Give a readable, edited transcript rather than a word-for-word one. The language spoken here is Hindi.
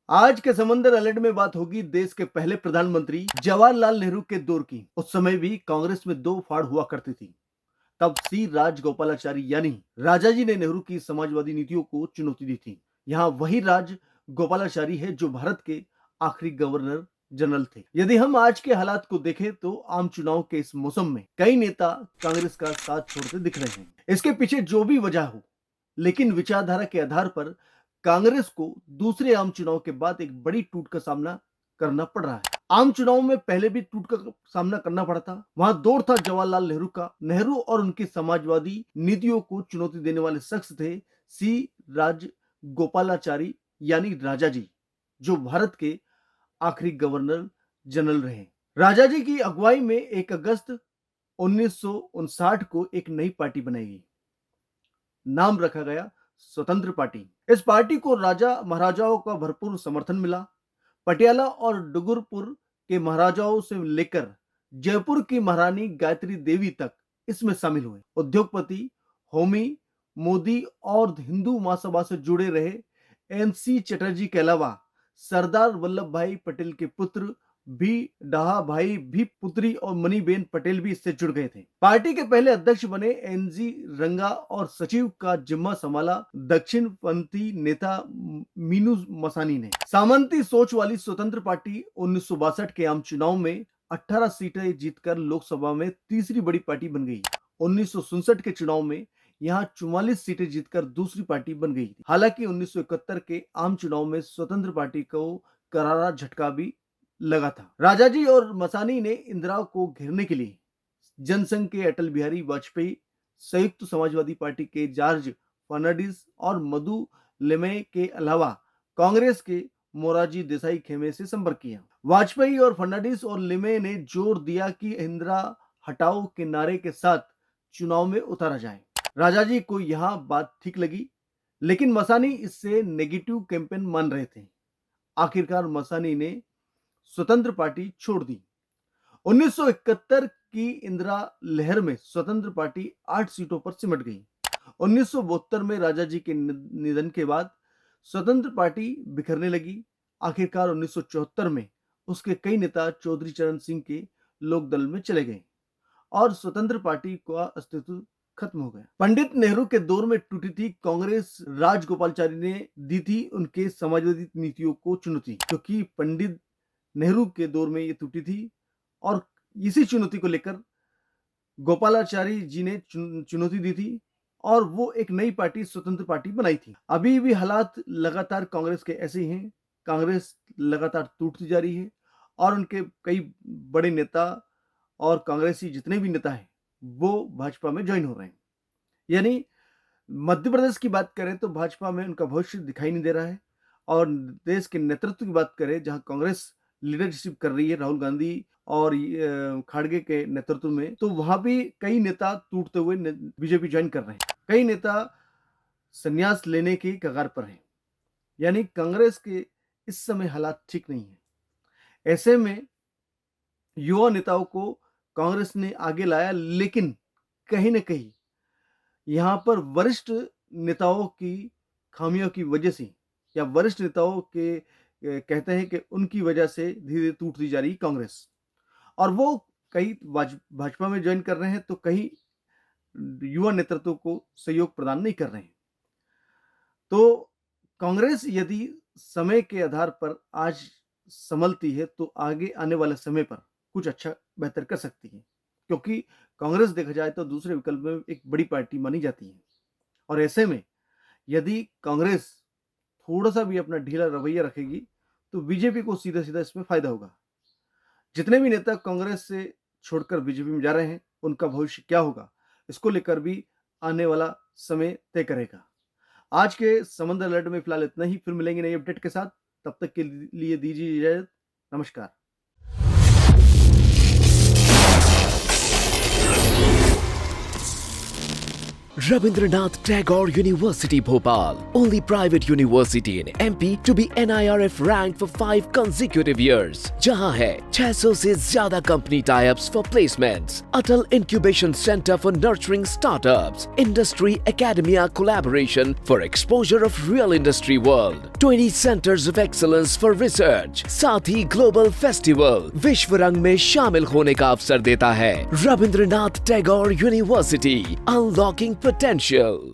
आज के समंदर अलर्ट में बात होगी देश के पहले प्रधानमंत्री जवाहरलाल नेहरू के दौर की। उस समय भी कांग्रेस में दो फाड़ हुआ करती थी। तब सी राजगोपालाचारी यानी राजाजी ने नेहरू की समाजवादी नीतियों को चुनौती दी थी। यहाँ वही राज गोपालाचारी है जो भारत के आखिरी गवर्नर जनरल थे। यदि हम आज के हालात को देखें तो आम चुनाव के इस मौसम में कई नेता कांग्रेस का साथ छोड़ते दिख रहे हैं। इसके पीछे जो भी वजह हो, लेकिन विचारधारा के आधार पर कांग्रेस को दूसरे आम चुनाव के बाद एक बड़ी टूट का सामना करना पड़ रहा है। आम चुनाव में पहले भी टूट का सामना करना पड़ा था। वहां दौर था जवाहरलाल नेहरू का। नेहरू और उनकी समाजवादी नीतियों को चुनौती देने वाले शख्स थे सी राज गोपालाचारी यानी राजाजी, जो भारत के आखिरी गवर्नर जनरल रहे। राजाजी की अगुवाई में 1 अगस्त 1959 को एक नई पार्टी बनाई गई। नाम रखा गया स्वतंत्र पार्टी। इस पार्टी को राजा महाराजाओं का भरपूर समर्थन मिला। पटियाला और डूंगरपुर के महाराजाओं से लेकर जयपुर की महारानी गायत्री देवी तक इसमें शामिल हुए। उद्योगपति होमी मोदी और हिंदू महासभा से जुड़े रहे एनसी चटर्जी के अलावा सरदार वल्लभ भाई पटेल के पुत्र भी डहा भाई भी पुत्री और मणिबेन पटेल भी इससे जुड़ गए थे। पार्टी के पहले अध्यक्ष बने एनजी रंगा और सचिव का जिम्मा संभाला दक्षिणपंथी नेता मीनू मसानी ने। सामंती सोच वाली स्वतंत्र पार्टी 1962 के आम चुनाव में 18 सीटें जीतकर लोकसभा में तीसरी बड़ी पार्टी बन गई। 1967 के चुनाव में यहां 44 सीटें जीतकर दूसरी पार्टी बन गई थी। हालांकि 1971 के आम चुनाव में स्वतंत्र पार्टी को करारा झटका भी लगा था। राजाजी और मसानी ने इंदिरा को घेरने के लिए जनसंघ के अटल बिहारी वाजपेयी, संयुक्त समाजवादी पार्टी के जॉर्ज फर्नांडिस और मधु लेमे के अलावा कांग्रेस के मोरारजी देसाई खेमे से संपर्क किया। वाजपेयी और फर्नांडिस और लेमे ने जोर दिया कि इंदिरा हटाओ के नारे के साथ चुनाव में उतारा जाए। राजाजी को यह बात ठीक लगी, लेकिन मसानी इससे नेगेटिव कैंपेन मान रहे थे। आखिरकार मसानी ने स्वतंत्र पार्टी छोड़ दी। 1971 की इंदिरा लहर में स्वतंत्र पार्टी 8 सीटों पर सिमट गई। 1972 में राजाजी के निधन के बाद स्वतंत्र पार्टी बिखरने लगी। आखिरकार 1974 में उसके कई नेता चौधरी चरण सिंह के लोकदल में चले गए और स्वतंत्र पार्टी का अस्तित्व खत्म हो गया। पंडित नेहरू के दौर में टूटी थी कांग्रेस। राजगोपालाचारी ने दी थी उनके समाजवादी नीतियों को चुनौती, क्योंकि पंडित नेहरू के दौर में ये टूटी थी और इसी चुनौती को लेकर गोपालाचारी जी ने चुनौती दी थी और वो एक नई पार्टी स्वतंत्र पार्टी बनाई थी। अभी भी हालात लगातार कांग्रेस के ऐसे ही हैं। कांग्रेस लगातार टूटती जा रही है और उनके कई बड़े नेता और कांग्रेसी जितने भी नेता हैं वो भाजपा में ज्वाइन हो रहे हैं। यानी मध्य प्रदेश की बात करें तो भाजपा में उनका भविष्य दिखाई नहीं दे रहा है। और देश के नेतृत्व की बात करें, जहां कांग्रेस लीडरशिप कर रही है राहुल गांधी और खाड़गे के नेतृत्व में, तो वहां भी कई नेता टूटते हुए बीजेपी ज्वाइन कर रहे हैं। कई नेता संन्यास लेने की कगार पर हैं। यानी कांग्रेस के इस समय हालात ठीक नहीं है। ऐसे में युवा नेताओं को कांग्रेस ने आगे लाया, लेकिन कहीं ना कहीं यहां पर वरिष्ठ नेताओं की खामियों की वजह से या वरिष्ठ नेताओं के कहते हैं कि उनकी वजह से धीरे धीरे टूटती जा रही कांग्रेस। और वो कई भाजपा में ज्वाइन कर रहे हैं, तो कई युवा नेतृत्व को सहयोग प्रदान नहीं कर रहे हैं। तो कांग्रेस यदि समय के आधार पर आज संभलती है तो आगे आने वाले समय पर कुछ अच्छा बेहतर कर सकती है, क्योंकि कांग्रेस देखा जाए तो दूसरे विकल्प में एक बड़ी पार्टी मानी जाती है। और ऐसे में यदि कांग्रेस थोड़ा सा भी अपना ढीला रवैया रखेगी तो बीजेपी को सीधा सीधा इसमें फायदा होगा। जितने भी नेता कांग्रेस से छोड़कर बीजेपी में जा रहे हैं उनका भविष्य क्या होगा, इसको लेकर भी आने वाला समय तय करेगा। आज के समंदर अलर्ट में फिलहाल इतना ही। फिर मिलेंगे नई अपडेट के साथ। तब तक के लिए दीजिए इजाजत। नमस्कार। Rabindranath Tagore University Bhopal, only private university in MP to be NIRF ranked for 5 consecutive years. जहां है 600 से ज्यादा company tie-ups for placements, Atal Incubation Center for nurturing startups, Industry Academia collaboration for exposure of real industry world, 20 centers of excellence for research, साथ ही Global Festival विश्व रंग में शामिल होने का अवसर देता है। Rabindranath Tagore University, unlocking potential.